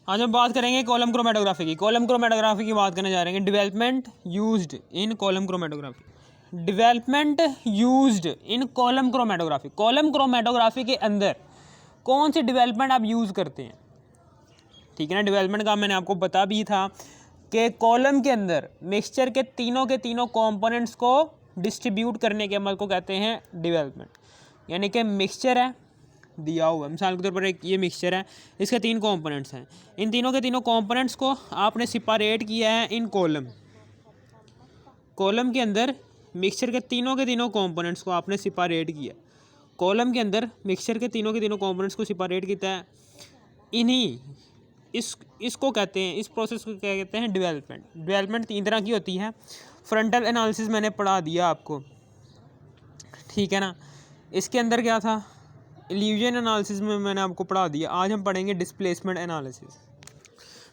आज हम बात करेंगे कॉलम क्रोमेटोग्राफी की। कॉलम क्रोमेटोग्राफी की बात करने जा रहे हैं। Development used in column chromatography. Development used in column chromatography. Column chromatography के अंदर कौन सी डेवलपमेंट आप यूज़ करते हैं? ठीक है ना। डेवलपमेंट का मैंने आपको बता भी था कि कॉलम के अंदर मिक्सचर के तीनों कंपोनेंट्स को डिस्ट्रीब्यूट करने के अमल को कहते हैं डेवलपमेंट। यानी कि मिक्सचर है दिया हुआ है, मिसाल के तौर पर एक ये मिक्सचर है, इसके 3 कंपोनेंट्स हैं। इन तीनों के तीनों कंपोनेंट्स को आपने सेपरेट किया है इन कॉलम। कॉलम के अंदर मिक्सचर के तीनों कंपोनेंट्स को आपने सेपरेट किया। कॉलम के अंदर मिक्सचर के तीनों कंपोनेंट्स को सेपरेट किया है। इन्हीं इसको कहते हैं, इस प्रोसेस को क्या कहते हैं? डेवलपमेंट। डेवलपमेंट 3 तरह की होती है। फ्रंटल एनालिसिस मैंने पढ़ा दिया आपको, ठीक है ना। इसके अंदर क्या था? इल्यूजन एनालिसिस में मैंने आपको पढ़ा दिया। आज हम पढ़ेंगे डिस्प्लेसमेंट एनालिसिस।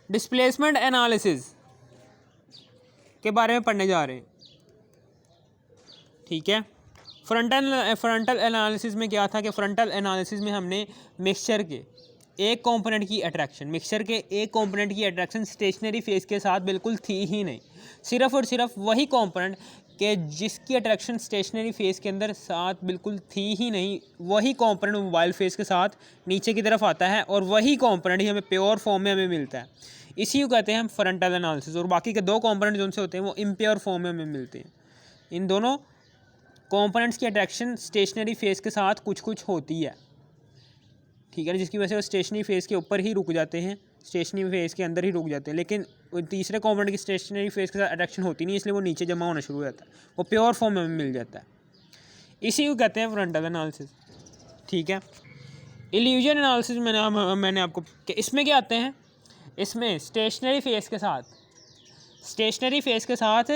डिस्प्लेसमेंट एनालिसिस के बारे में पढ़ने जा रहे हैं, ठीक है। फ्रंटल एनालिसिस में क्या था कि फ्रंटल एनालिसिस में हमने मिक्सचर के एक कंपोनेंट की अट्रैक्शन स्टेशनरी फेज के साथ बिल्कुल थी ही नहीं। सिर्फ और सिर्फ वही कंपोनेंट कि जिसकी अट्रैक्शन स्टेशनरी फेज के अंदर साथ बिल्कुल थी ही नहीं, वही कंपोनेंट मोबाइल फेज के साथ नीचे की तरफ आता है और वही कंपोनेंट ही हमें प्योर फॉर्म में हमें मिलता है। इसी को कहते हैं हम फ्रंटल एनालिसिस। और बाकी के 2 कंपोनेंट जो उनसे होते हैं वो इम्प्योर फॉर्म में हमें मिलते हैं। इन दोनों कंपोनेंट्स की अट्रैक्शन स्टेशनरी फेज के साथ कुछ होती है, ठीक है ना, जिसकी वजह से वो स्टेशनरी फेज़ के ऊपर ही रुक जाते हैं, स्टेशनरी फेज़ के अंदर ही रुक जाते हैं। लेकिन तीसरे कंपोनेंट की स्टेशनरी फेज़ के साथ अट्रैक्शन होती नहीं, इसलिए वो नीचे जमा होना शुरू हो जाता है, वो प्योर फॉर्म में मिल जाता है। इसी को कहते हैं फ्रंटल एनालिसिस, ठीक है। इल्यूजन एनालिसिस मैंने आपको कि इसमें क्या आते हैं? इसमें स्टेशनरी फेज़ के साथ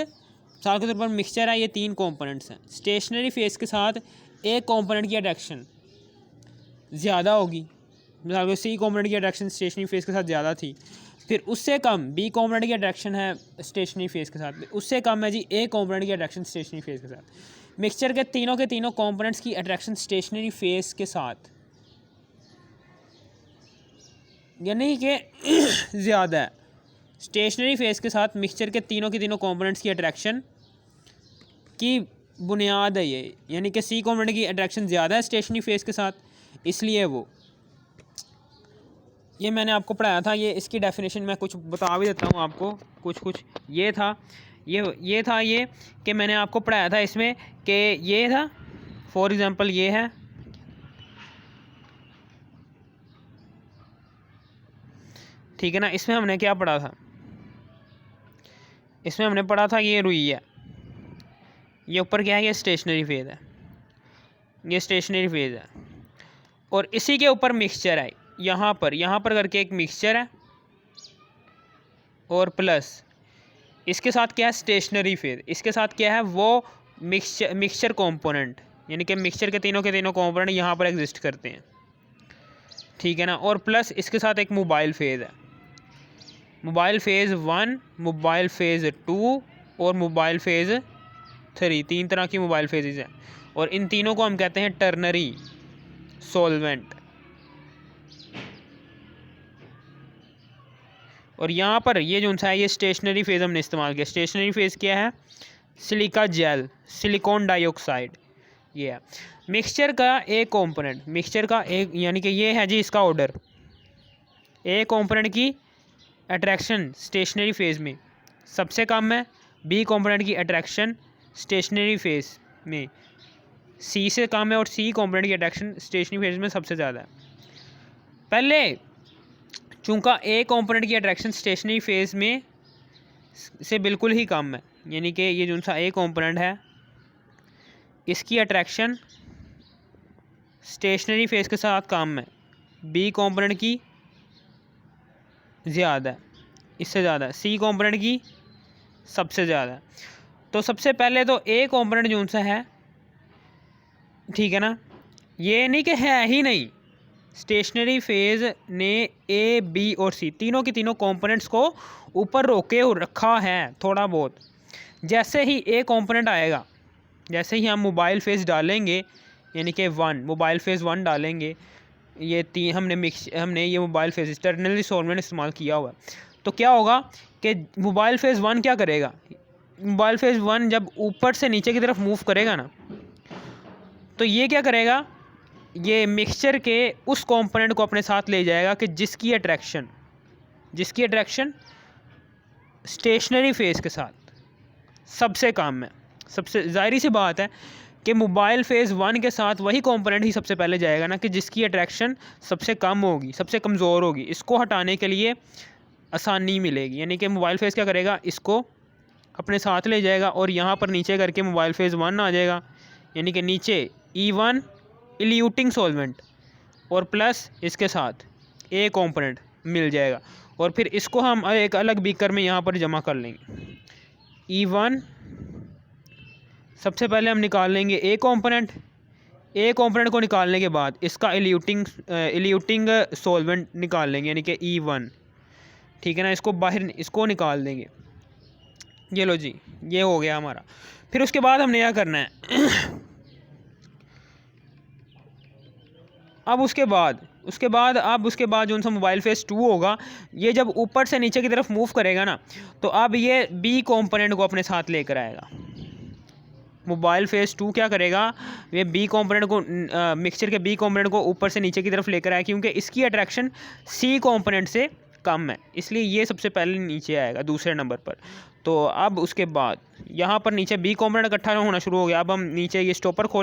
मिसाल के तौर पर मिक्सचर है, ये 3 कंपोनेंट्स हैं। स्टेशनरी फेज़ के साथ एक कंपोनेंट की अट्रैक्शन ज़्यादा होगी, मिसाल को सी कंपोनेंट की अट्रैक्शन स्टेशनरी फेज़ के साथ ज़्यादा थी, फिर उससे कम बी कंपोनेंट की अट्रैक्शन है स्टेशनरी फेज़ के साथ, उससे कम है जी ए कंपोनेंट की अट्रैक्शन स्टेशनरी फेज़ के साथ। मिक्सचर के तीनों कंपोनेंट्स की अट्रैक्शन स्टेशनरी फेज़ के साथ यानी कि ज़्यादा है। स्टेशनरी फेज़ के साथ मिक्सचर के तीनों कंपोनेंट्स की अट्रैक्शन की बुनियाद है ये, यानी कि सी कंपोनेंट की अट्रैक्शन ज़्यादा है स्टेशनरी फेज़ के साथ, इसलिए वो ये मैंने आपको पढ़ाया था। ये इसकी डेफिनेशन मैं कुछ बता भी देता हूँ आपको, कुछ ये था ये कि मैंने आपको पढ़ाया था इसमें कि ये था, फॉर एग्ज़ाम्पल ये है, ठीक है ना। इसमें हमने क्या पढ़ा था? इसमें हमने पढ़ा था ये रुई है, ये ऊपर क्या है? ये स्टेशनरी फेज़ है, ये स्टेशनरी फेज़ है, और इसी के ऊपर मिक्सचर है। यहाँ पर करके एक मिक्सचर है और प्लस इसके साथ क्या है? Stationary phase. इसके साथ क्या है? वो मिक्सचर कंपोनेंट, यानी कि मिक्सचर के तीनों कंपोनेंट यहाँ पर एग्जिस्ट करते हैं, ठीक है ना। और प्लस इसके साथ एक मोबाइल फेज़ है, मोबाइल फेज़ 1, मोबाइल फेज़ 2 और मोबाइल फेज़ 3। 3 तरह की मोबाइल फेजेज़ हैं और इन तीनों को हम कहते हैं टर्नरी सॉल्वेंट। और यहाँ पर ये जो सा है ये स्टेशनरी फेज़ हमने इस्तेमाल किया। स्टेशनरी फेज़ क्या है? सिलिका जेल, सिलिकॉन डाइऑक्साइड, ये है। मिक्सचर का एक कंपोनेंट, मिक्सचर का एक यानी कि ये है जी इसका ऑर्डर। ए कंपोनेंट की अट्रैक्शन स्टेशनरी फेज़ में सबसे कम है, बी कंपोनेंट की अट्रैक्शन स्टेशनरी फेज़ में सी से कम है और सी कंपोनेंट की अट्रैक्शन स्टेशनरी फेज़ में सबसे ज़्यादा है। पहले चूँकि ए कंपोनेंट की अट्रैक्शन स्टेशनरी फेज़ में से बिल्कुल ही कम है, यानी कि ये जो सा ए कंपोनेंट है इसकी अट्रैक्शन स्टेशनरी फेज़ के साथ कम है, बी कंपोनेंट की ज़्यादा है, इससे ज़्यादा सी कंपोनेंट की सबसे ज़्यादा है। तो सबसे पहले तो ए कंपोनेंट जो सा है, ठीक है ना, ये नहीं कि है ही नहीं, स्टेशनरी फेज़ ने ए बी और सी तीनों कंपोनेंट्स को ऊपर रोके रखा है थोड़ा बहुत। जैसे ही ए कंपोनेंट आएगा, जैसे ही हम मोबाइल फेज़ डालेंगे, यानी कि 1 मोबाइल फेज़ 1 डालेंगे, ये हमने ये मोबाइल फेज टर्मिनली सॉल्वेंट इस्तेमाल किया हुआ है। तो क्या होगा कि मोबाइल फेज़ 1 क्या करेगा, मोबाइल फेज़ 1 जब ऊपर से नीचे की तरफ मूव करेगा ना, तो ये क्या करेगा, ये मिक्सचर के उस कंपोनेंट को अपने साथ ले जाएगा कि जिसकी अट्रैक्शन स्टेशनरी फेज़ के साथ सबसे कम है। सबसे ज़ाहिर सी बात है कि मोबाइल फेज़ 1 के साथ वही कंपोनेंट ही सबसे पहले जाएगा ना कि जिसकी अट्रैक्शन सबसे कम होगी, सबसे कमज़ोर होगी। इसको हटाने के लिए आसानी मिलेगी, यानी कि मोबाइल फेज़ क्या करेगा, इसको अपने साथ ले जाएगा और यहाँ पर नीचे करके मोबाइल फेज़ 1 आ जाएगा, यानी कि नीचे E1 इल्यूटिंग सॉल्वेंट और प्लस इसके साथ ए कंपोनेंट मिल जाएगा, और फिर इसको हम एक अलग बीकर में यहाँ पर जमा कर लेंगे। E1 सबसे पहले हम निकाल लेंगे ए कंपोनेंट को निकालने के बाद इसका इल्यूटिंग सॉल्वेंट निकाल लेंगे, यानी कि E1, ठीक है ना। इसको निकाल देंगे। ये लो जी, ये हो गया हमारा। फिर उसके बाद हमने क्या करना है अब उसके बाद जो सा मोबाइल फेज़ 2 होगा, ये जब ऊपर से नीचे की तरफ मूव करेगा ना, तो अब ये बी कंपोनेंट को अपने साथ लेकर आएगा। मोबाइल फेज़ 2 क्या करेगा, ये बी कंपोनेंट को मिक्सचर के बी कंपोनेंट को ऊपर से नीचे की तरफ लेकर आएगा, क्योंकि इसकी अट्रैक्शन सी कंपोनेंट से कम है, इसलिए ये सबसे पहले नीचे आएगा दूसरे नंबर पर। तो अब उसके बाद यहाँ पर नीचे बी कंपोनेंट इकट्ठा होना शुरू हो गया। अब हम नीचे ये स्टॉपर को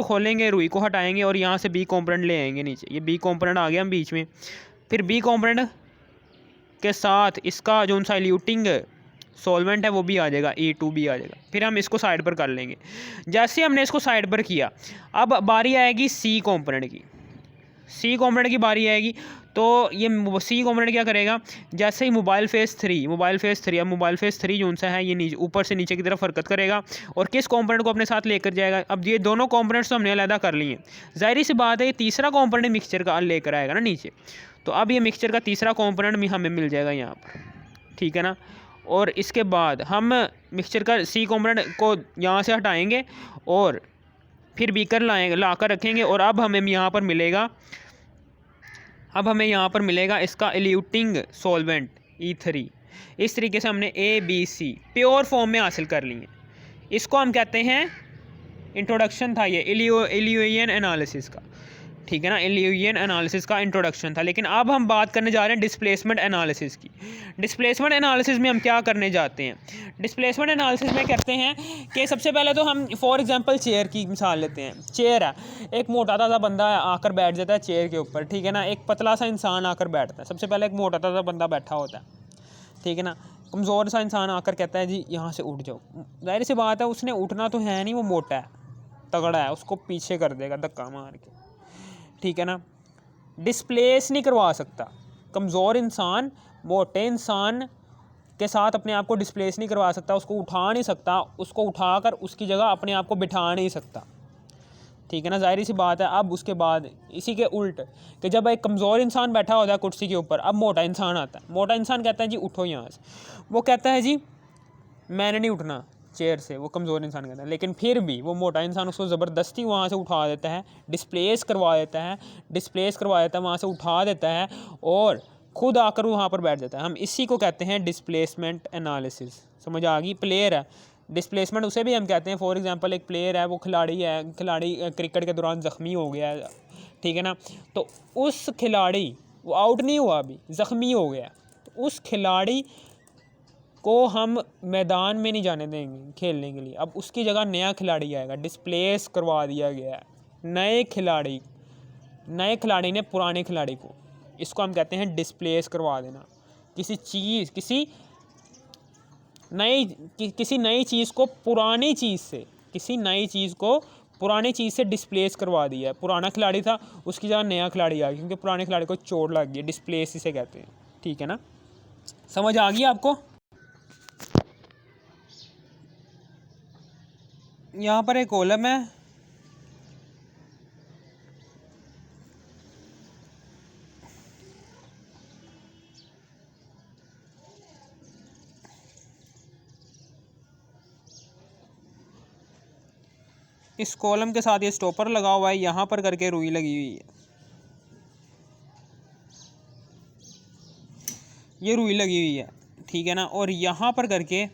खोलेंगे, रुई को हटाएंगे और यहाँ से बी कंपोनेंट ले आएंगे नीचे। ये बी कंपोनेंट आ गया हम बीच में। फिर बी कंपोनेंट के साथ इसका जो सा इल्यूटिंग सॉल्वेंट है वो भी आ जाएगा, E2 भी आ जाएगा। फिर हम इसको साइड पर कर लेंगे। जैसे हमने इसको साइड पर किया, अब बारी आएगी सी कंपोनेंट की बारी आएगी। तो ये सी कंपोनेंट क्या करेगा, जैसे ही मोबाइल फेज़ 3 जो सा है ये नीचे ऊपर से नीचे की तरफ हरकत करेगा और किस कंपोनेंट को अपने साथ लेकर जाएगा। अब ये दोनों कंपोनेंट्स तो हमने अलग कर लिए, ज़ाहिर सी बात है ये तीसरा कंपोनेंट मिक्सचर का लेकर आएगा ना नीचे। तो अब ये मिक्सचर का तीसरा कंपोनेंट भी हमें मिल जाएगा यहाँ पर, ठीक है ना। और इसके बाद हम मिक्सचर का सी कंपोनेंट को यहाँ से हटाएंगे और फिर बीकर ला कर रखेंगे। और अब हमें यहाँ पर मिलेगा इसका इल्यूटिंग सॉल्वेंट E3। इस तरीके से हमने ABC प्योर फॉर्म में हासिल कर लिए। इसको हम कहते हैं, इंट्रोडक्शन था ये इल्यूशन एनालिसिस का, ठीक है ना। इल्यूशन एनालिसिस का इंट्रोडक्शन था। लेकिन अब हम बात करने जा रहे हैं डिस्प्लेसमेंट एनालिसिस की। डिस्प्लेसमेंट एनालिसिस में हम क्या करने जाते हैं, डिस्प्लेसमेंट एनालिसिस में कहते हैं कि सबसे पहले तो हम फॉर एग्जांपल चेयर की मिसाल लेते हैं। चेयर है, एक मोटा ताज़ा बंदा आकर बैठ जाता है चेयर के ऊपर, ठीक है ना। एक पतला सा इंसान आकर बैठता है। सबसे पहले एक मोटा ताज़ा बंदा बैठा होता है, ठीक है ना। कमज़ोर सा इंसान आकर कहता है जी यहाँ से उठ जाओ। ज़ाहिर सी बात है उसने उठना तो है नहीं, वो मोटा है, तगड़ा है, उसको पीछे कर देगा धक्का मार के, ठीक है ना। डिस्प्लेस नहीं करवा सकता कमज़ोर इंसान, मोटे इंसान के साथ अपने आप को डिस्प्लेस नहीं करवा सकता, उसको उठा नहीं सकता, उसको उठाकर उसकी जगह अपने आप को बिठा नहीं सकता, ठीक है ना। ज़ाहिर सी बात है। अब उसके बाद इसी के उल्ट कि जब एक कमज़ोर इंसान बैठा होता है कुर्सी के ऊपर, अब मोटा इंसान आता है। मोटा इंसान कहता है जी उठो यहाँ से, वो कहता है जी मैंने नहीं उठना चेयर से, वो कमज़ोर इंसान कहता है। लेकिन फिर भी वो मोटा इंसान उसको ज़बरदस्ती वहाँ से उठा देता है, डिस्प्लेस करवा देता है वहाँ से उठा देता है और खुद आकर वहाँ पर बैठ जाता है। हम इसी को कहते हैं डिस्प्लेसमेंट एनालिसिस। समझ आ गई। प्लेयर है, डिस्प्लेसमेंट उसे भी हम कहते हैं। फॉर एग्जांपल एक प्लेयर है, वो खिलाड़ी क्रिकेट के दौरान ज़ख्मी हो गया है, ठीक है ना। तो उस खिलाड़ी, वो आउट नहीं हुआ, अभी ज़ख्मी हो गया, तो उस खिलाड़ी को हम मैदान में नहीं जाने देंगे खेलने के लिए। अब उसकी जगह नया खिलाड़ी आएगा, डिस्प्लेस करवा दिया गया है। नए खिलाड़ी ने पुराने खिलाड़ी को, इसको हम कहते हैं डिस्प्लेस करवा देना। किसी नई चीज़ को पुरानी चीज़ से डिस्प्लेस करवा दिया है। पुराना खिलाड़ी था, उसकी जगह नया खिलाड़ी आ गया, क्योंकि पुराने खिलाड़ी को चोट लग गई, डिस्प्लेस इसे कहते हैं, ठीक है ना। समझ आ गई आपको। यहाँ पर एक कॉलम है, इस कॉलम के साथ ये स्टॉपर लगा हुआ है, यहाँ पर करके रुई लगी हुई है, ये रुई लगी हुई है, ठीक है ना, और यहाँ पर करके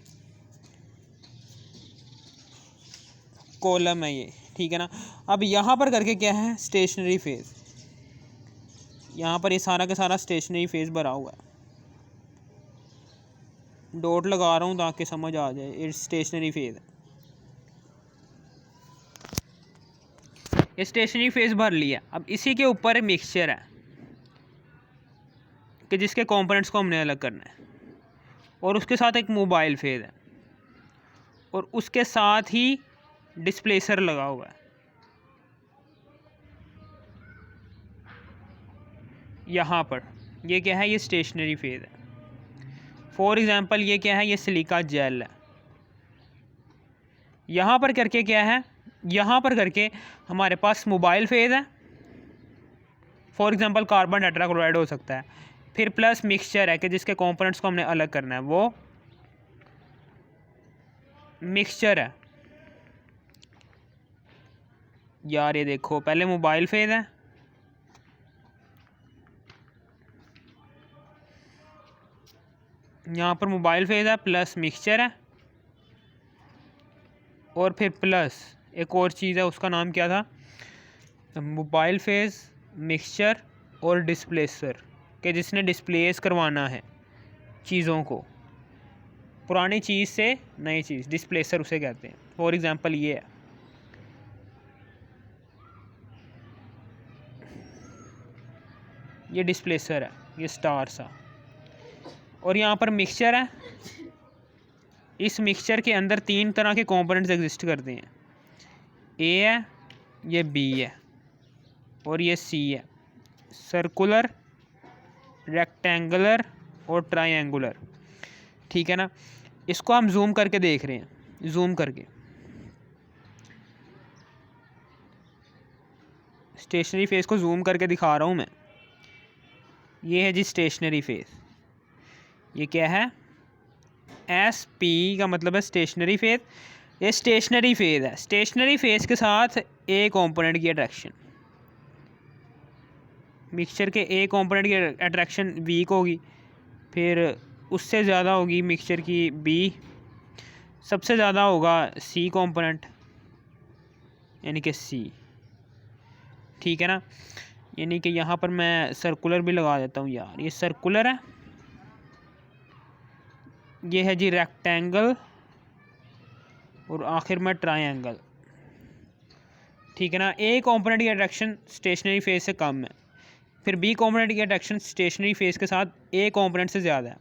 कॉलम है ये, ठीक है ना। अब यहाँ पर करके क्या है, स्टेशनरी फेज़, यहाँ पर ये सारा का सारा स्टेशनरी फेज़ भरा हुआ है। डॉट लगा रहा हूँ ताकि समझ आ जाए, ये स्टेशनरी फेज़ है। ये स्टेशनरी फेज़ भर लिया। अब इसी के ऊपर मिक्सचर है कि जिसके कंपोनेंट्स को हमने अलग करना है, और उसके साथ एक मोबाइल फेज़ है, और उसके साथ ही डिस्प्लेसर लगा हुआ है। यहाँ पर ये क्या है, ये स्टेशनरी फेज़ है। फॉर एग्ज़ाम्पल ये क्या है, ये सिलिका जेल है। यहाँ पर करके क्या है, यहाँ पर करके हमारे पास मोबाइल फेज़ है, फॉर एग्ज़ाम्पल कार्बन टेट्राक्लोराइड हो सकता है, फिर प्लस मिक्सचर है कि जिसके कंपोनेंट्स को हमने अलग करना है, वो मिक्सचर है। यार ये देखो, पहले मोबाइल फेज़ है, यहाँ पर मोबाइल फेज़ है प्लस मिक्सचर है, और फिर प्लस एक और चीज़ है, उसका नाम क्या था, मोबाइल फेज़, मिक्सचर और डिस्प्लेसर, कि जिसने डिस्प्लेस करवाना है चीज़ों को, पुरानी चीज़ से नई चीज़, डिस्प्लेसर उसे कहते हैं। फॉर एग्ज़ाम्पल ये है, ये डिस्प्लेसर है, ये स्टार सा, और यहाँ पर मिक्सचर है। इस मिक्सचर के अंदर 3 तरह के कंपोनेंट्स एग्जिस्ट करते हैं, ए है, ये बी है, और ये सी है, सर्कुलर, रेक्टेंगुलर और ट्रायंगुलर, ठीक है ना। इसको हम जूम करके देख रहे हैं, जूम करके स्टेशनरी फेज़ को जूम करके दिखा रहा हूँ मैं। ये है जी स्टेशनरी फेज़, ये क्या है, एस पी का मतलब है स्टेशनरी फेज़। ये स्टेशनरी फेज़ है, स्टेशनरी फेज़ के साथ ए कंपोनेंट की अट्रैक्शन, मिक्सचर के ए कंपोनेंट की अट्रैक्शन वीक होगी, फिर उससे ज़्यादा होगी मिक्सचर की बी, सबसे ज़्यादा होगा सी कंपोनेंट यानी कि सी, ठीक है ना। यानी कि यहाँ पर मैं सर्कुलर भी लगा देता हूँ यार, ये सर्कुलर है, ये है जी रेक्टेंगल, और आखिर में ट्रायंगल, ठीक है ना। ए कंपोनेंट की अट्रैक्शन स्टेशनरी फेज़ से कम है, फिर बी कंपोनेंट की अट्रैक्शन स्टेशनरी फेज़ के साथ ए कंपोनेंट से ज़्यादा है,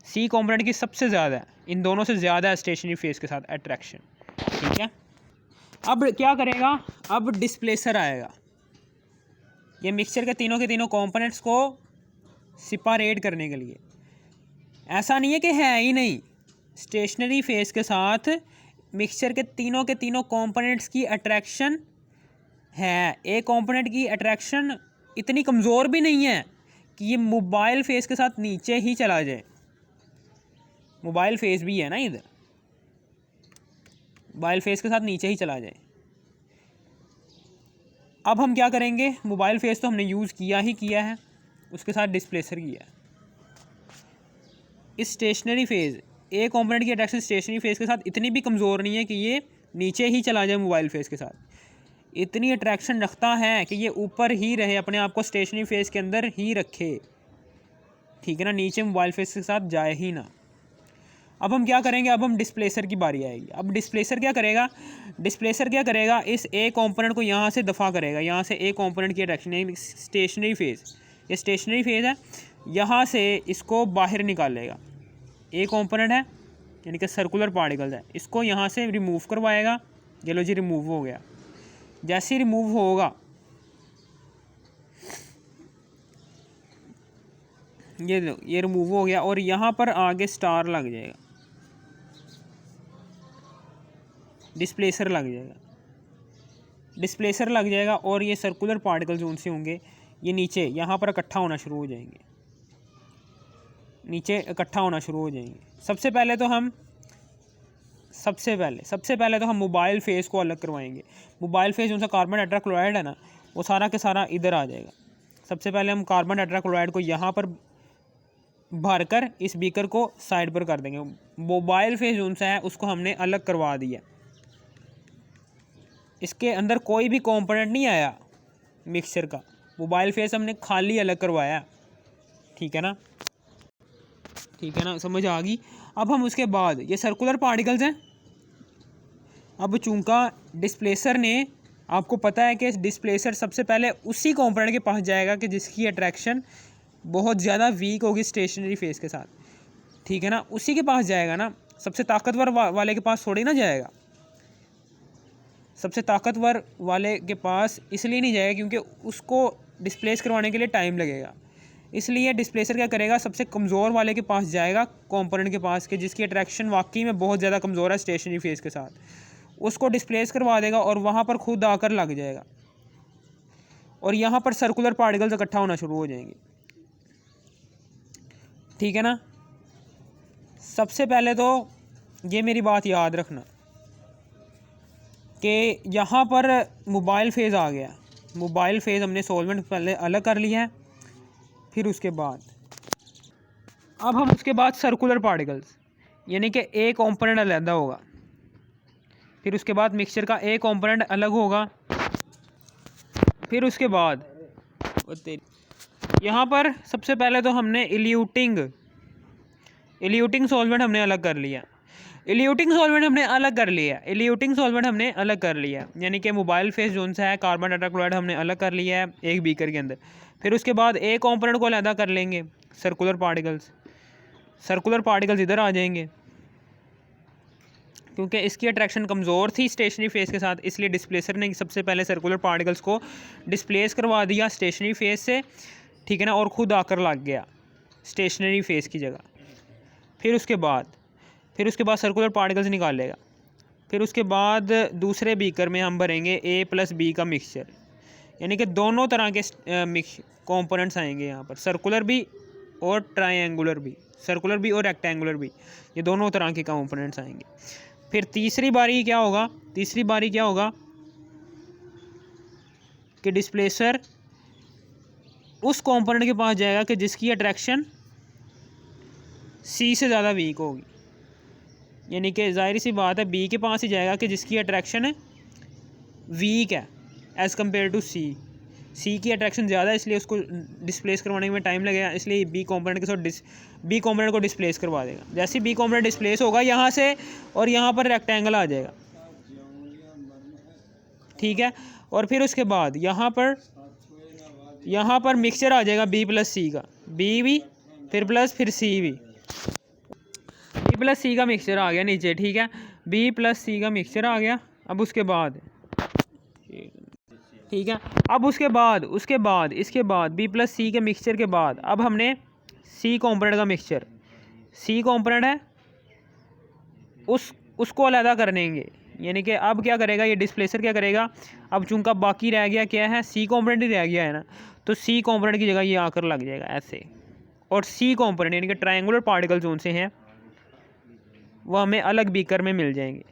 सी कंपोनेंट की सबसे ज़्यादा है, इन दोनों से ज़्यादा है स्टेशनरी फेज़ के साथ अट्रैक्शन, ठीक है। अब क्या करेगा, अब डिस्प्लेसर आएगा, ये मिक्सचर के तीनों कंपोनेंट्स को सेपरेट करने के लिए। ऐसा नहीं है कि है ही नहीं, स्टेशनरी फेज़ के साथ मिक्सचर के तीनों कंपोनेंट्स की अट्रैक्शन है। एक कंपोनेंट की अट्रैक्शन इतनी कमज़ोर भी नहीं है कि ये मोबाइल फेज़ के साथ नीचे ही चला जाए, मोबाइल फेज़ भी है ना इधर, मोबाइल फेज़ के साथ नीचे ही चला जाए। अब हम क्या करेंगे, मोबाइल फेज़ तो हमने यूज़ किया है, उसके साथ डिस्प्लेसर किया है। इस स्टेशनरी फेज़, ए कंपोनेंट की अट्रैक्शन स्टेशनरी फेज़ के साथ इतनी भी कमज़ोर नहीं है कि ये नीचे ही चला जाए मोबाइल फेज़ के साथ, इतनी अट्रैक्शन रखता है कि ये ऊपर ही रहे, अपने आप को स्टेशनरी फेज़ के अंदर ही रखे, ठीक है ना, नीचे मोबाइल फेज़ के साथ जाए ही ना। अब हम क्या करेंगे, अब हम डिस्प्लेसर की बारी आएगी। अब डिस्प्लेसर क्या करेगा, इस ए कंपोनेंट को यहाँ से दफ़ा करेगा, यहाँ से ए कंपोनेंट की अट्रैक्शन यानी स्टेशनरी फेज़, ये स्टेशनरी फेज़ है, यहाँ से इसको बाहर निकालेगा। ए कंपोनेंट है यानी कि सर्कुलर पार्टिकल्स है, इसको यहाँ से रिमूव करवाएगा। चलो जी रिमूव हो गया, जैसे ही रिमूव होगा ये रिमूव हो गया, और यहाँ पर आगे स्टार लग जाएगा, डिस्प्लेसर लग जाएगा, और ये सर्कुलर पार्टिकल्स उनसे होंगे, ये नीचे यहाँ पर इकट्ठा होना शुरू हो जाएंगे, नीचे इकट्ठा होना शुरू हो जाएंगे। सबसे पहले तो हम मोबाइल फेज़ को अलग करवाएंगे। मोबाइल फेज़ उनका कार्बन टेट्राक्लोराइड है ना, वो सारा के सारा इधर आ जाएगा। सबसे पहले हम कार्बन टेट्राक्लोराइड को यहाँ पर भरकर इस बीकर को साइड पर कर देंगे। मोबाइल फेज जोन सा है उसको हमने अलग करवा दिया, इसके अंदर कोई भी कंपोनेंट नहीं आया मिक्सचर का, मोबाइल फेज हमने खाली अलग करवाया। ठीक है ना, ठीक है ना, समझ आ गई। अब हम उसके बाद ये सर्कुलर पार्टिकल्स हैं। अब चूंकि डिस्प्लेसर ने, आपको पता है कि डिस्प्लेसर सबसे पहले उसी कंपोनेंट के पास जाएगा कि जिसकी अट्रैक्शन बहुत ज़्यादा वीक होगी स्टेशनरी फेस के साथ। ठीक है ना, उसी के पास जाएगा ना, सबसे ताकतवर वाले के पास थोड़ी ना जाएगा। सबसे ताकतवर वाले के पास इसलिए नहीं जाएगा क्योंकि उसको डिस्प्लेस करवाने के लिए टाइम लगेगा। इसलिए डिस्प्लेसर क्या करेगा, सबसे कमज़ोर वाले के पास जाएगा कंपोनेंट के पास के जिसकी अट्रैक्शन वाकई में बहुत ज़्यादा कमज़ोर है स्टेशनरी फेस के साथ, उसको डिस्प्लेस करवा देगा और वहाँ पर खुद आकर लग जाएगा और यहाँ पर सर्कुलर पार्टिकल्स इकट्ठा होना शुरू हो जाएंगे। ठीक है ना, सबसे पहले तो ये मेरी बात याद रखना कि यहाँ पर मोबाइल फेज़ आ गया। मोबाइल फेज़ हमने सॉल्वेंट पहले अलग कर लिया है, फिर उसके बाद अब हम उसके बाद सर्कुलर पार्टिकल्स यानी कि ए कंपोनेंट अलग होगा, फिर उसके बाद मिक्सचर का ए कंपोनेंट अलग होगा, फिर उसके बाद यहाँ पर सबसे पहले तो हमने इल्यूटिंग सॉल्वेंट हमने अलग कर लिया। इल्यूटिंग सॉल्वेंट हमने अलग कर लिया यानी कि मोबाइल फेस जोन सा है कार्बन टेट्राक्लोराइड हमने अलग कर लिया है एक बीकर के अंदर। फिर उसके बाद एक कंपोनेंट को अलग कर लेंगे, सर्कुलर पार्टिकल्स इधर आ जाएंगे क्योंकि इसकी अट्रैक्शन कमज़ोर थी स्टेशनरी फेस के साथ, इसलिए डिस्प्लेसर ने सबसे पहले सर्कुलर पार्टिकल्स को डिस्प्लेस करवा दिया स्टेशनरी फेस से। ठीक है ना, और ख़ुद आकर लग गया स्टेशनरी फेस की जगह। फिर उसके बाद सर्कुलर पार्टिकल्स निकालेगा। फिर उसके बाद दूसरे बीकर में हम भरेंगे A+B का मिक्सचर, यानी कि दोनों तरह के कंपोनेंट्स आएंगे यहाँ पर, सर्कुलर भी और ट्रायंगुलर भी, सर्कुलर भी और रेक्टेंगुलर भी, ये दोनों तरह के कंपोनेंट्स आएंगे। फिर तीसरी बारी क्या होगा कि डिस्प्लेसर उस कंपोनेंट के पास जाएगा कि जिसकी अट्रैक्शन C से ज़्यादा वीक होगी, यानी कि जाहिर सी बात है B के पास ही जाएगा कि जिसकी अट्रैक्शन वीक है एज़ कम्पेयर टू C की अट्रैक्शन ज़्यादा है, इसलिए उसको डिस्प्लेस करवाने में टाइम लगेगा, इसलिए B कंपोनेंट के साथ B कंपोनेंट को डिस्प्लेस करवा देगा। जैसे B कंपोनेंट डिस्प्लेस होगा यहाँ से और यहाँ पर रेक्टेंगल आ जाएगा। ठीक है, और फिर उसके बाद यहाँ पर मिक्सचर आ जाएगा B+C का, B भी फिर प्लस फिर C भी, B+C का मिक्सचर आ गया नीचे। ठीक है, B+C का मिक्सचर आ गया। अब उसके बाद ठीक है, अब उसके बाद इसके बाद B+C के मिक्सचर के बाद अब हमने C कंपोनेंट का मिक्सचर, C कंपोनेंट है उसको अलग कर देंगे, यानी कि अब क्या करेगा ये डिस्प्लेसर क्या करेगा, अब चूंकि बाकी रह गया क्या है, C कंपोनेंट ही रह गया है ना, तो C कंपोनेंट की जगह ये आकर लग जाएगा ऐसे। और C कंपोनेंट यानी कि ट्रायंगुलर पार्टिकल जोन से हैं वो हमें अलग बीकर में मिल जाएंगे।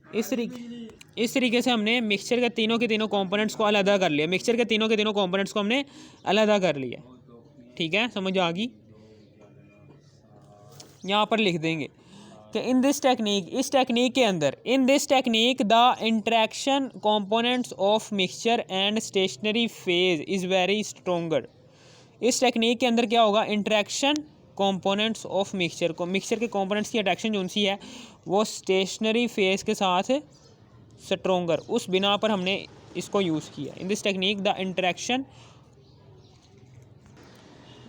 इस तरीके से हमने मिक्सचर के तीनों कंपोनेंट्स को अलग कर लिया, मिक्सचर के तीनों कंपोनेंट्स को हमने अलग कर लिया। ठीक है, समझ आ गई। यहाँ पर लिख देंगे कि in this technique the interaction components of mixture and stationary phase is very stronger. इस टेक्निक के अंदर क्या होगा, इंटरेक्शन कंपोनेंट्स ऑफ मिक्सचर के कंपोनेंट्स की अट्रैक्शन जो सी है वो स्टेशनरी फेज के साथ स्ट्रोंगर, उस बिना पर हमने इसको यूज़ किया। In this technique the interaction,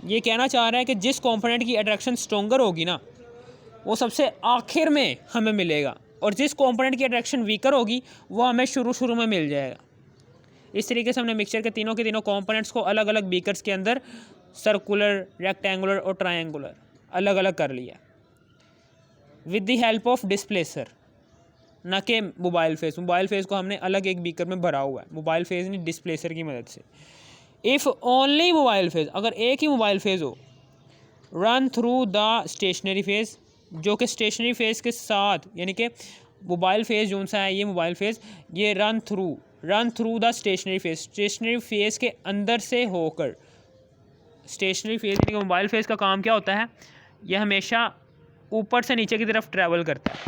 ये कहना चाह रहा है कि जिस कंपोनेंट की अट्रैक्शन स्ट्रोंगर होगी ना वो सबसे आखिर में हमें मिलेगा, और जिस कंपोनेंट की अट्रैक्शन वीकर होगी वो हमें शुरू में मिल जाएगा। इस तरीके से हमने मिक्सचर के तीनों कंपोनेंट्स को अलग अलग बीकर्स के अंदर सर्कुलर, रेक्टेंगुलर और ट्रायंगुलर अलग अलग कर लिया with the help of displacer, ना कि मोबाइल फेस को हमने अलग एक बीकर में भरा हुआ है, मोबाइल फेस नहीं, डिस्प्लेसर की मदद से। इफ़ ओनली मोबाइल फेज, अगर एक ही मोबाइल फेज हो, run through the stationary phase, जो कि स्टेशनरी फेज के साथ, यानी कि मोबाइल फेज जो सा है ये मोबाइल फेज ये run run through the stationary phase, stationary phase के अंदर से होकर। स्टेशनरी फेज यानी कि मोबाइल फेज का काम क्या होता है, यह हमेशा ऊपर से नीचे की तरफ ट्रैवल करता है,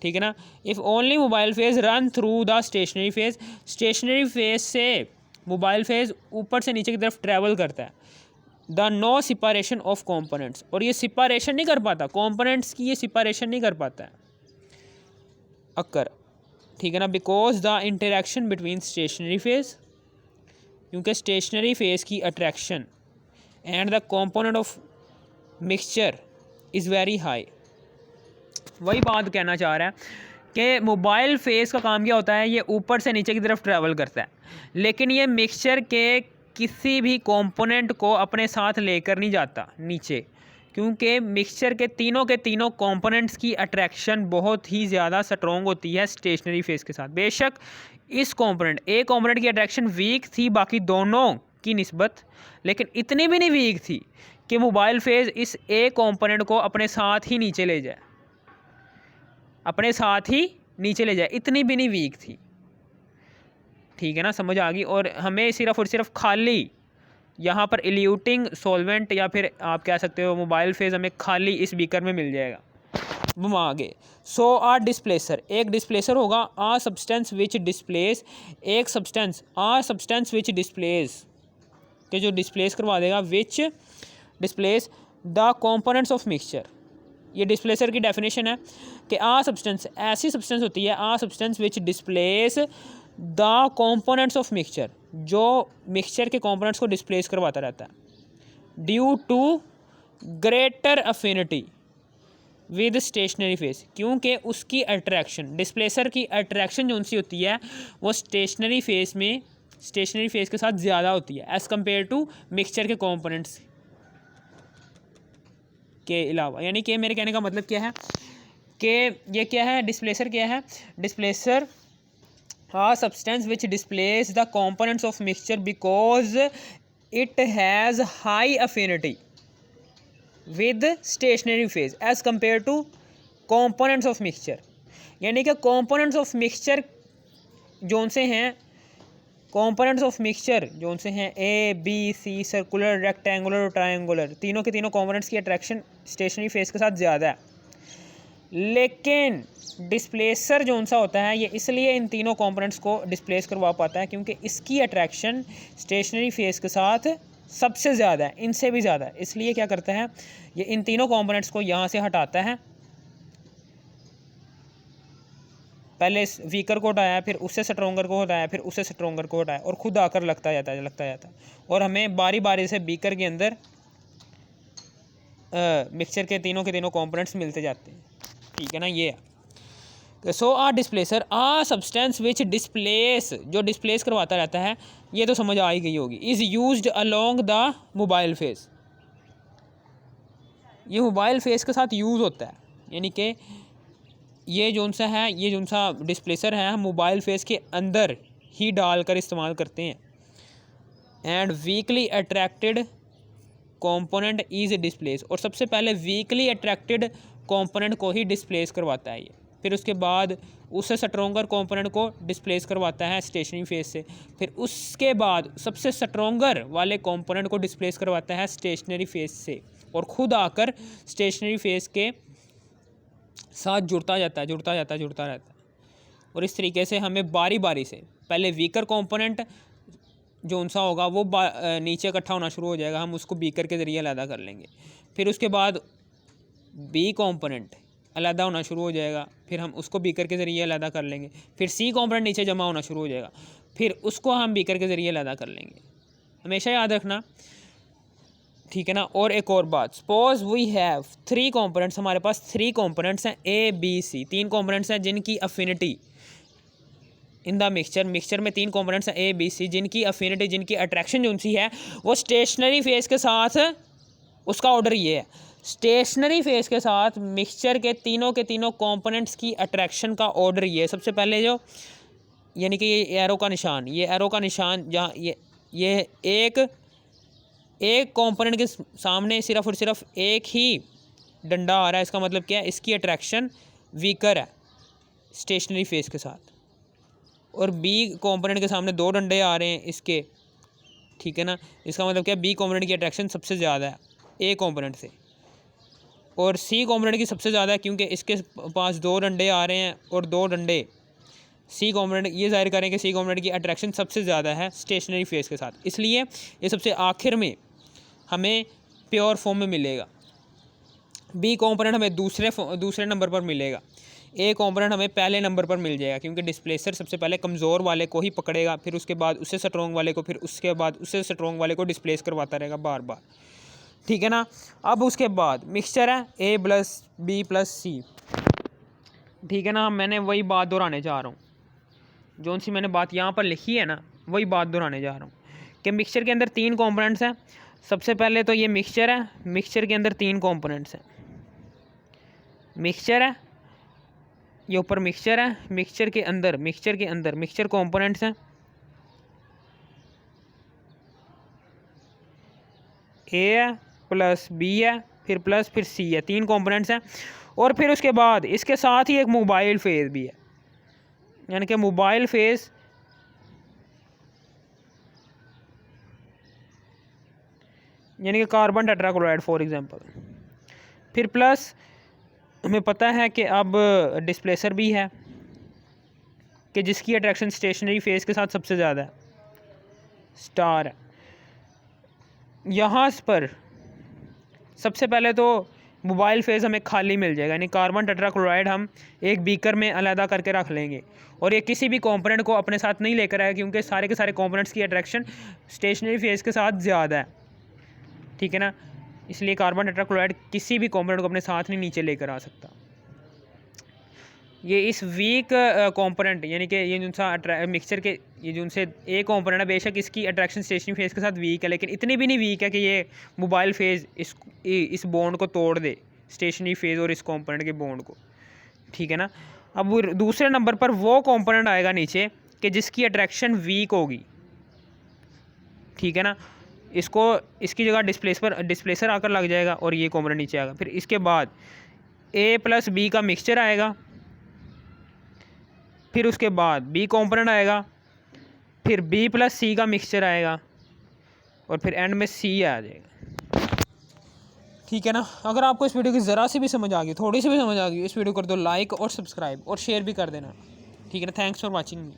ठीक है ना। If only mobile phase run through the stationary phase, stationary phase से मोबाइल फेज ऊपर से नीचे की तरफ ट्रैवल करता है। द नो सिपारेशन ऑफ कॉम्पोनेंट्स, और ये सिपारेशन नहीं कर पाता, कॉम्पोनेंट्स की ये सिपारेशन नहीं कर पाता है अक्कर, ठीक है ना। Because the interaction between stationery phase, क्योंकि स्टेशनरी फेज की attraction and the component of mixture is very high. वही बात कहना चाह रहा है कि मोबाइल फेज का काम क्या होता है, ये ऊपर से नीचे की तरफ ट्रैवल करता है, लेकिन ये मिक्सचर के किसी भी कंपोनेंट को अपने साथ लेकर नहीं जाता नीचे, क्योंकि मिक्सचर के तीनों कंपोनेंट्स की अट्रैक्शन बहुत ही ज़्यादा स्ट्रॉन्ग होती है स्टेशनरी फेज के साथ। बेशक इस एक कंपोनेंट की अट्रैक्शन वीक थी बाकी दोनों की निस्बत, लेकिन इतनी भी नहीं वीक थी कि मोबाइल फेज इस एक कंपोनेंट को अपने साथ ही नीचे ले जाए, इतनी भी नहीं वीक थी, ठीक है ना, समझ आ गई। और हमें सिर्फ और सिर्फ खाली यहाँ पर इल्यूटिंग सॉल्वेंट या फिर आप कह सकते हो मोबाइल फेज हमें खाली इस बीकर में मिल जाएगा। हम आगे, सो आ डिस्प्लेसर, एक डिस्प्लेसर होगा, आ सब्सटेंस विच डिस्प्लेस, एक सब्सटेंस विच डिस्प्लेस के जो डिस्प्लेस करवा देगा, which displace the components of mixture. ये डिस्प्लेसर की डेफिनेशन है कि आ सब्सटेंस, ऐसी सब्सटेंस होती है a substance which displace the components of mixture, जो मिक्सचर के कंपोनेंट्स को डिस्प्लेस करवाता रहता है, due to greater affinity with stationary phase, क्योंकि उसकी अट्रैक्शन, डिस्प्लेसर की अट्रैक्शन जो उनसी होती है वो स्टेशनरी फेज के साथ ज़्यादा होती है एज़ कम्पेयर टू मिक्सचर के कंपोनेंट्स के अलावा। यानी कि मेरे कहने का मतलब क्या है कि ये क्या है, डिस्प्लेसर क्या है, displacer a substance which displays the components of mixture because it has high affinity with stationary phase as compared to components of mixture। यानी कि components of mixture जोन से हैं, components of mixture जोन से हैं A, B, C, circular, rectangular और triangular, तीनों के तीनों components की अट्रैक्शन स्टेशनरी फेज के साथ ज़्यादा है, लेकिन डिस्प्लेसर जो सा होता है ये इसलिए इन तीनों कंपोनेंट्स को डिस्प्लेस करवा पाता है क्योंकि इसकी अट्रैक्शन स्टेशनरी फेज के साथ सबसे ज़्यादा है, इनसे भी ज़्यादा है। इसलिए क्या करता है, ये इन तीनों कंपोनेंट्स को यहाँ से हटाता है, पहले इस वीकर को हटाया, फिर उससे स्ट्रोंगर को हटाया, फिर उससे स्ट्रोंगर को हटाया, और ख़ुद आकर लगता जाता है और हमें बारी बारी से बीकर के अंदर मिक्सचर के तीनों कंपोनेंट्स मिलते जाते हैं, ठीक है ना। ये so a displacer a substance which displace, जो डिस्प्लेस करवाता रहता है, ये तो समझ आ ही गई होगी, is used along the mobile phase, ये मोबाइल फेज के साथ यूज़ होता है, यानी कि ये जो सा डिस्प्लेसर है हम मोबाइल फेज के अंदर ही डालकर इस्तेमाल करते हैं। And weekly attracted component is displace, और सबसे पहले वीकली अट्रैक्टेड कंपोनेंट को ही डिस्प्लेस करवाता है ये, फिर उसके बाद उससे स्ट्रोंगर कंपोनेंट को डिस्प्लेस करवाता है स्टेशनरी फेज से, फिर उसके बाद सबसे स्ट्रोंगर वाले कंपोनेंट को डिस्प्लेस करवाता है स्टेशनरी फेज से, और ख़ुद आकर स्टेशनरी फेज के साथ जुड़ता रहता है। और इस तरीके से हमें बारी बारी से पहले वीकर कंपोनेंट जो सा होगा वो नीचे इकट्ठा होना शुरू हो जाएगा, हम उसको बीकर के ज़रिए अलग कर लेंगे, फिर उसके बाद बी कंपोनेंट अलग होना शुरू हो जाएगा, फिर हम उसको बीकर के ज़रिए अलग कर लेंगे, फिर सी कंपोनेंट नीचे जमा होना शुरू हो जाएगा, फिर उसको हम बीकर के ज़रिए अलग कर लेंगे, हमेशा याद रखना, ठीक है ना। और एक और बात, सपोज वी हैव 3 कंपोनेंट्स, हमारे पास 3 कंपोनेंट्स हैं A, B, C, 3 कंपोनेंट्स हैं जिनकी अफिनिटी इन द मिक्सचर में 3 कंपोनेंट्स हैं A, B, C, जिनकी अफिनिटी, जिनकी अट्रैक्शन जो सी है वो स्टेशनरी फेज के साथ, उसका ऑर्डर ये है, स्टेशनरी फेज के साथ मिक्सचर के तीनों कंपोनेंट्स की अट्रैक्शन का ऑर्डर ये है। सबसे पहले जो यानी कि ये एरो का निशान जहाँ ये एक कंपोनेंट के सामने सिर्फ और सिर्फ एक ही डंडा आ रहा है, इसका मतलब क्या है, इसकी अट्रैक्शन वीकर है स्टेशनरी फेज के साथ, और बी कंपोनेंट के सामने 2 डंडे आ रहे हैं इसके, ठीक है ना। इसका मतलब क्या, बी कंपोनेंट की अट्रैक्शन सबसे ज़्यादा है ए कंपोनेंट से, और सी कंपोनेंट की सबसे ज़्यादा है क्योंकि इसके पास 2 डंडे आ रहे हैं और 2 डंडे सी कंपोनेंट ये ज़ाहिर करें कि सी कंपोनेंट की अट्रैक्शन सबसे ज़्यादा है स्टेशनरी फेस के साथ, इसलिए ये सबसे आखिर में हमें प्योर फॉर्म में मिलेगा। बी कंपोनेंट हमें दूसरे नंबर पर मिलेगा। ए कंपोनेंट हमें पहले नंबर पर मिल जाएगा क्योंकि डिस्प्लेसर सबसे पहले कमज़ोर वाले को ही पकड़ेगा, फिर उसके बाद उससे स्ट्रॉन्ग वाले को, फिर उसके बाद उससे स्ट्रॉन्ग वाले को डिस्प्लेस करवाता रहेगा बार बार, ठीक है ना। अब उसके बाद मिक्सचर है ए प्लस बी प्लस सी, ठीक है ना। मैंने वही बात दोहराने जा रहा हूँ, जो सी मैंने बात यहाँ पर लिखी है ना, वही बात दोहराने जा रहा हूँ कि मिक्सचर के अंदर 3 कंपोनेंट्स हैं। सबसे पहले तो ये मिक्सचर है, मिक्सचर के अंदर 3 कंपोनेंट्स हैं। मिक्सचर है, ये ऊपर मिक्सचर है, मिक्सचर के अंदर मिक्सचर कंपोनेंट्स हैं ए है प्लस बी है फिर सी है, 3 कंपोनेंट्स हैं। और फिर उसके बाद इसके साथ ही एक मोबाइल फेज़ भी है, यानी कि मोबाइल फेज़ यानी कि कार्बन टेट्राक्लोराइड फॉर एग्जांपल। फिर प्लस हमें पता है कि अब डिस्प्लेसर भी है कि जिसकी अट्रैक्शन स्टेशनरी फेज़ के साथ सबसे ज़्यादा है, स्टार है। यहाँ पर सबसे पहले तो मोबाइल फेज़ हमें खाली मिल जाएगा, यानी कार्बन टेट्राक्लोराइड हम एक बीकर में अलहदा करके रख लेंगे और ये किसी भी कंपोनेंट को अपने साथ नहीं लेकर आएगा क्योंकि सारे के सारे कंपोनेंट्स की अट्रैक्शन स्टेशनरी फेज़ के साथ ज़्यादा है, ठीक है ना। इसलिए कार्बन टेट्राक्लोराइड किसी भी कंपोनेंट को अपने साथ नहीं नीचे लेकर आ सकता। ये इस वीक कंपोनेंट यानी कि ये जो सा मिक्सचर के ये जो उनसे ए कंपोनेंट है, बेशक इसकी अट्रैक्शन स्टेशनरी फेज़ के साथ वीक है, लेकिन इतनी भी नहीं वीक है कि ये मोबाइल फेज़ इस बॉन्ड को तोड़ दे, स्टेशनरी फेज़ और इस कंपोनेंट के बॉन्ड को, ठीक है ना। अब वो दूसरे नंबर पर वो कंपोनेंट आएगा नीचे कि जिसकी अट्रैक्शन वीक होगी, ठीक है ना। इसकी जगह डिस्प्लेसर आकर लग जाएगा और ये कंपोनेंट नीचे आएगा। फिर इसके बाद ए प्लस बी का मिक्सचर आएगा, फिर उसके बाद बी कंपोनेंट आएगा, फिर बी प्लस सी का मिक्सचर आएगा और फिर एंड में सी आ जाएगा, ठीक है ना। अगर आपको इस वीडियो की ज़रा सी भी समझ आ गई, थोड़ी सी भी समझ आ गई, इस वीडियो कर दो लाइक और सब्सक्राइब और शेयर भी कर देना, ठीक है ना। Thanks for watching.